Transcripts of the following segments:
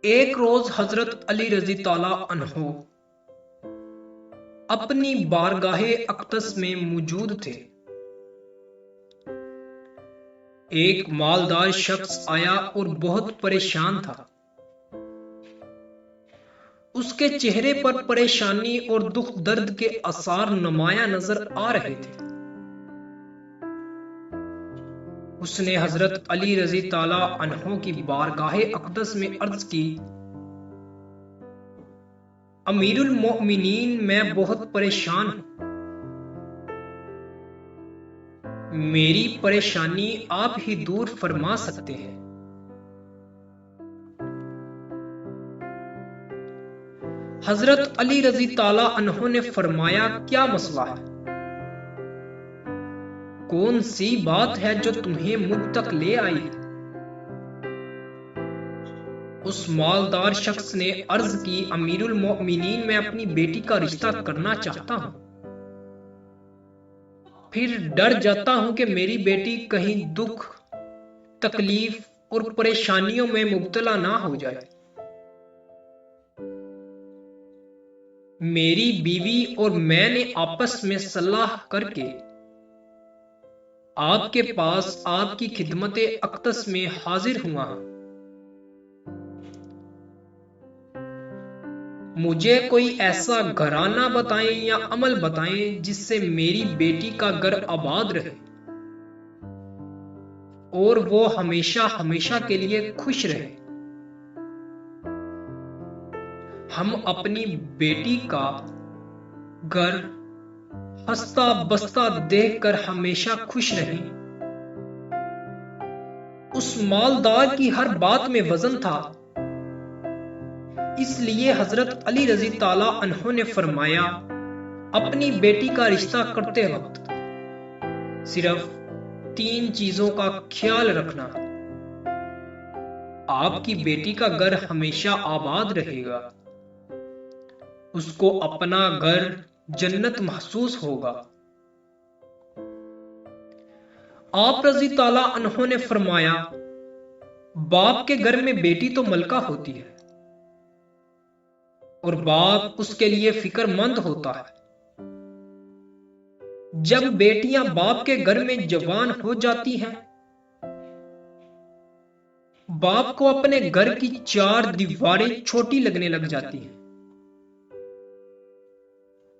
ایک روز حضرت علی رضی تعالیٰ عنہ اپنی بارگاہ اقدس میں موجود تھے۔ ایک مالدار شخص آیا اور بہت پریشان تھا۔ اس کے چہرے پر پریشانی اور دکھ درد کے آثار نمایاں نظر آ رہے تھے۔ اس نے حضرت علی رضی تعالیٰ عنہ کی بارگاہ اقدس میں عرض کی، امیر المؤمنین، میں بہت پریشان ہوں۔ میری پریشانی آپ ہی دور فرما سکتے ہیں۔ حضرت علی رضی تعالیٰ عنہ نے فرمایا، کیا مسئلہ ہے؟ کون سی بات ہے جو تمہیں مجھ تک لے آئی ہے؟ اس مالدار شخص نے عرض کی، امیر المؤمنین، میں اپنی بیٹی کا رشتہ کرنا چاہتا ہوں، پھر ڈر جاتا ہوں کہ میری بیٹی کہیں دکھ، تکلیف اور پریشانیوں میں مبتلا نہ ہو جائے۔ میری بیوی اور میں نے آپس میں صلاح کر کے آپ کے پاس آپ کی خدمت اقدس میں حاضر ہوا ہوں۔ مجھے کوئی ایسا گھرانہ بتائیں یا عمل بتائیں جس سے میری بیٹی کا گھر آباد رہے اور وہ ہمیشہ ہمیشہ کے لیے خوش رہے۔ ہم اپنی بیٹی کا گھر ہنستا بستا دیکھ کر ہمیشہ خوش رہیں۔ اس مالدار کی ہر بات میں وزن تھا، اس لیے حضرت علی رضی تعالیٰ عنہ نے فرمایا، اپنی بیٹی کا رشتہ کرتے وقت صرف 3 چیزوں کا خیال رکھنا، آپ کی بیٹی کا گھر ہمیشہ آباد رہے گا، اس کو اپنا گھر جنت محسوس ہوگا۔ آپ رضی تعالیٰ عنہ نے فرمایا، باپ کے گھر میں بیٹی تو ملکہ ہوتی ہے اور باپ اس کے لیے فکر مند ہوتا ہے۔ جب بیٹیاں باپ کے گھر میں جوان ہو جاتی ہیں، باپ کو اپنے گھر کی 4 دیواریں چھوٹی لگنے لگ جاتی ہیں،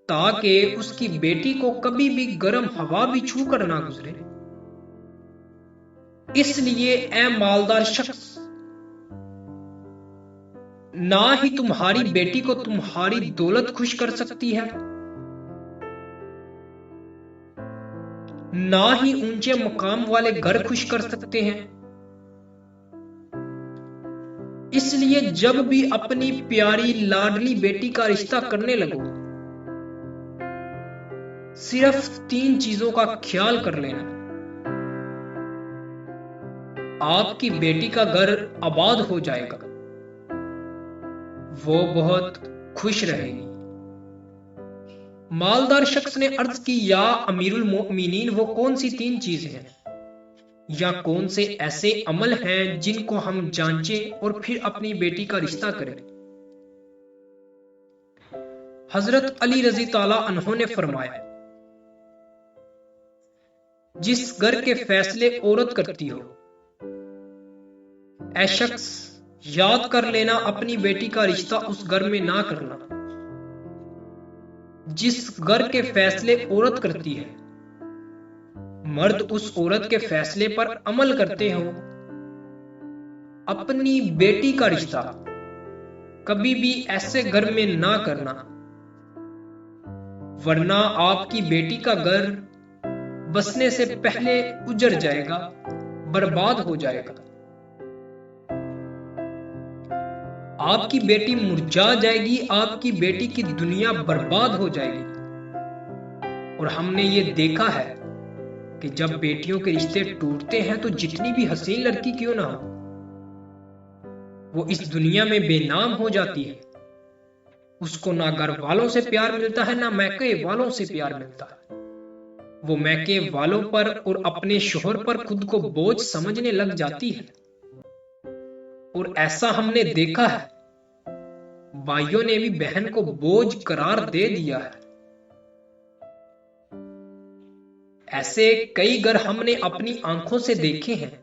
تاکہ اس کی بیٹی کو کبھی بھی گرم ہوا بھی چھو کر نہ گزرے۔ اس لیے اے مالدار شخص، نہ ہی تمہاری بیٹی کو تمہاری دولت خوش کر سکتی ہے، نہ ہی اونچے مقام والے گھر خوش کر سکتے ہیں۔ اس لیے جب بھی اپنی پیاری لاڈلی بیٹی کا رشتہ کرنے لگو، صرف 3 چیزوں کا خیال کر لینا، آپ کی بیٹی کا گھر آباد ہو جائے گا، وہ بہت خوش رہے گی۔ مالدار شخص نے عرض کی، یا امیر المؤمنین، وہ کون سی 3 چیزیں ہیں یا کون سے ایسے عمل ہیں جن کو ہم جانچیں اور پھر اپنی بیٹی کا رشتہ کریں؟ حضرت علی رضی تعالیٰ عنہ نے فرمایا، جس گھر کے فیصلے عورت کرتی ہو، اے شخص یاد کر لینا، اپنی بیٹی کا رشتہ اس گھر میں نہ کرنا۔ جس گھر کے فیصلے عورت کرتی ہے، مرد اس عورت کے فیصلے پر عمل کرتے ہوں، اپنی بیٹی کا رشتہ کبھی بھی ایسے گھر میں نہ کرنا، ورنہ آپ کی بیٹی کا گھر بسنے سے پہلے اجڑ جائے گا، برباد ہو جائے گا۔ آپ کی بیٹی مرجھا جائے گی، آپ کی بیٹی کی دنیا برباد ہو جائے گی۔ اور ہم نے یہ دیکھا ہے کہ جب بیٹیوں کے رشتے ٹوٹتے ہیں تو جتنی بھی حسین لڑکی کیوں نہ ہو، وہ اس دنیا میں بے نام ہو جاتی ہے۔ اس کو نہ گھر والوں سے پیار ملتا ہے، نہ میکے والوں سے پیار ملتا ہے۔ وہ میکے والوں پر اور اپنے شوہر پر خود کو بوجھ سمجھنے لگ جاتی ہے۔ اور ایسا ہم نے دیکھا ہے، بھائیوں نے بھی بہن کو بوجھ قرار دے دیا ہے۔ ایسے کئی گھر ہم نے اپنی آنکھوں سے دیکھے ہیں،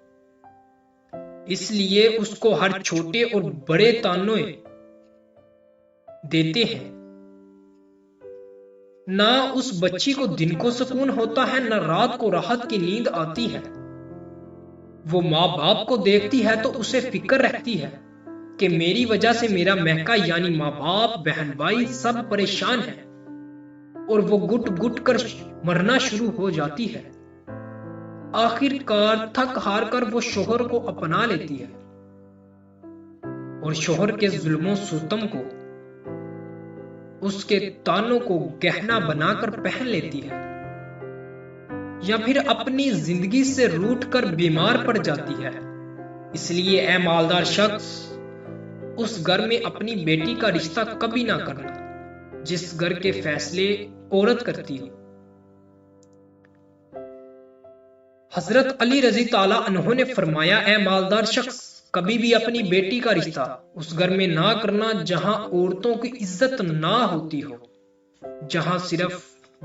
اس لیے اس کو ہر چھوٹے اور بڑے تانے دیتے ہیں۔ نہ اس بچی کو دن کو سکون ہوتا ہے، نہ رات کو راحت کی نیند آتی ہے۔ وہ ماں باپ کو دیکھتی ہے تو اسے فکر رہتی ہے کہ میری وجہ سے میرا مہکا یعنی ماں باپ، بہن بھائی سب پریشان ہیں، اور وہ گٹ گٹ کر مرنا شروع ہو جاتی ہے۔ آخر کار تھک ہار کر وہ شوہر کو اپنا لیتی ہے اور شوہر کے ظلم و ستم کو، اس کے تانوں کو گہنا بنا کر پہن لیتی ہے، یا پھر اپنی زندگی سے روٹھ کر بیمار پڑ جاتی ہے۔ اس لیے اے مالدار شخص، اس گھر میں اپنی بیٹی کا رشتہ کبھی نہ کرنا جس گھر کے فیصلے عورت کرتی ہو۔ حضرت علی رضی تعالیٰ عنہ نے فرمایا، اے مالدار شخص، کبھی بھی اپنی بیٹی کا رشتہ اس گھر میں نہ کرنا جہاں عورتوں کی عزت نہ ہوتی ہو، جہاں صرف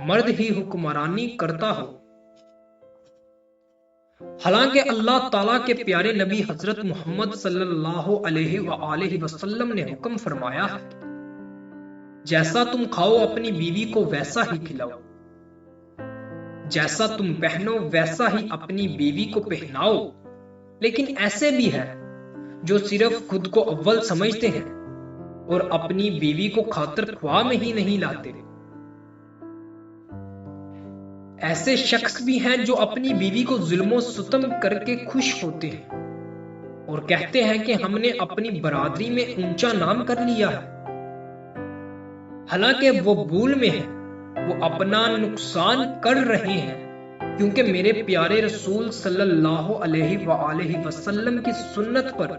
مرد ہی حکمرانی کرتا ہو۔ حالانکہ اللہ تعالیٰ کے پیارے نبی حضرت محمد صلی اللہ علیہ وآلہ وسلم نے حکم فرمایا ہے، جیسا تم کھاؤ اپنی بیوی کو ویسا ہی کھلاؤ، جیسا تم پہنو ویسا ہی اپنی بیوی کو پہناؤ۔ لیکن ایسے بھی ہیں جو صرف خود کو اول سمجھتے ہیں اور اپنی بیوی کو خاطر خواہ میں ہی نہیں لاتے۔ ایسے شخص بھی ہیں جو اپنی بیوی کو ظلم و ستم کر کے خوش ہوتے ہیں اور کہتے ہیں کہ ہم نے اپنی برادری میں اونچا نام کر لیا ہے، حالانکہ وہ بھول میں ہیں، وہ اپنا نقصان کر رہے ہیں، کیونکہ میرے پیارے رسول صلی اللہ علیہ وآلہ وسلم کی سنت پر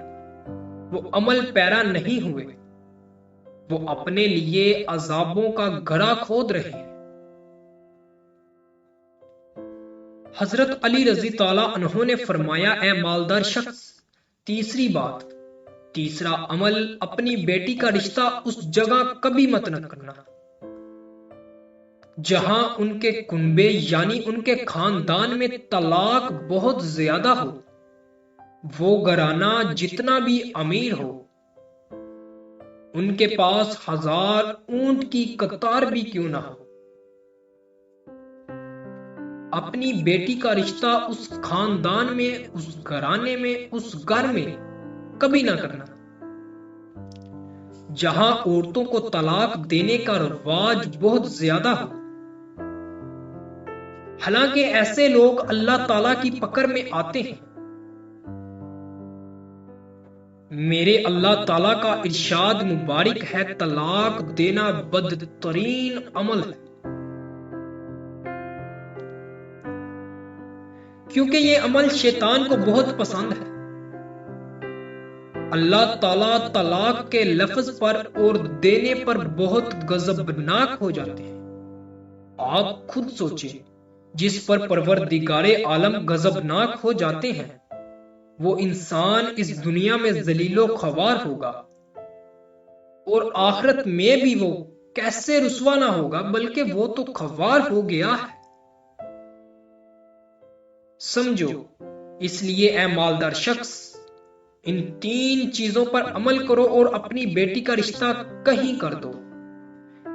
وہ عمل پیرا نہیں ہوئے، وہ اپنے لیے عذابوں کا گڑھا کھود رہے ہیں۔ حضرت علی رضی تعالیٰ عنہ نے فرمایا، اے مالدار شخص، تیسری بات، تیسرا عمل، اپنی بیٹی کا رشتہ اس جگہ کبھی مت نہ کرنا جہاں ان کے کنبے یعنی ان کے خاندان میں طلاق بہت زیادہ ہو، وہ گھرانہ جتنا بھی امیر ہو، ان کے پاس 1000 اونٹ کی قطار بھی کیوں نہ ہو۔ اپنی بیٹی کا رشتہ اس خاندان میں، اس گھرانے میں، اس گھر میں کبھی نہ کرنا جہاں عورتوں کو طلاق دینے کا رواج بہت زیادہ ہو۔ حالانکہ ایسے لوگ اللہ تعالیٰ کی پکڑ میں آتے ہیں۔ میرے اللہ تعالیٰ کا ارشاد مبارک ہے، طلاق دینا بدترین عمل ہے، کیونکہ یہ عمل شیطان کو بہت پسند ہے۔ اللہ تعالیٰ طلاق کے لفظ پر اور دینے پر بہت غضبناک ہو جاتے ہیں۔ آپ خود سوچیں، جس پر پروردگار عالم غضبناک ہو جاتے ہیں، وہ انسان اس دنیا میں ذلیل و خوار ہوگا اور آخرت میں بھی وہ کیسے رسوا نہ ہوگا، بلکہ وہ تو خوار ہو گیا ہے۔ سمجھو، اس لیے اے مالدار شخص، ان 3 چیزوں پر عمل کرو اور اپنی بیٹی کا رشتہ کہیں کر دو،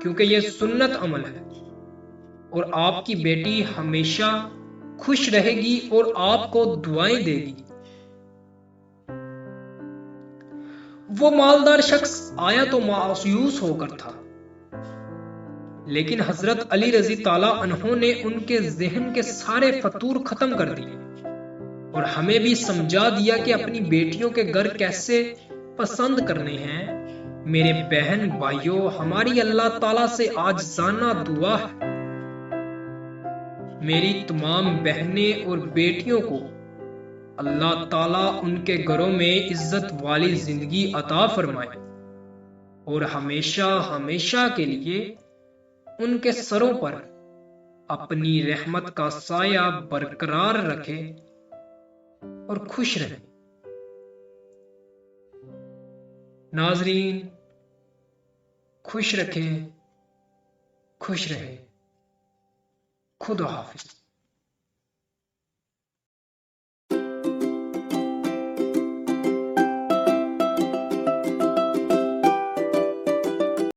کیونکہ یہ سنت عمل ہے، اور آپ کی بیٹی ہمیشہ خوش رہے گی اور آپ کو دعائیں دے گی۔ وہ مالدار شخص آیا تو مایوس ہو کر تھا، لیکن حضرت علی رضی تعالیٰ عنہ نے ان کے ذہن کے سارے فطور ختم کر دیے اور ہمیں بھی سمجھا دیا کہ اپنی بیٹیوں کے گھر کیسے پسند کرنے ہیں۔ میرے بہن بھائیوں، ہماری اللہ تعالیٰ سے عاجزانہ دعا ہے، میری تمام بہنیں اور بیٹیوں کو اللہ تعالیٰ ان کے گھروں میں عزت والی زندگی عطا فرمائے اور ہمیشہ ہمیشہ کے لیے ان کے سروں پر اپنی رحمت کا سایہ برقرار رکھے اور خوش رہے۔ ناظرین خوش رکھیں، خوش رہیں، خدا حافظ۔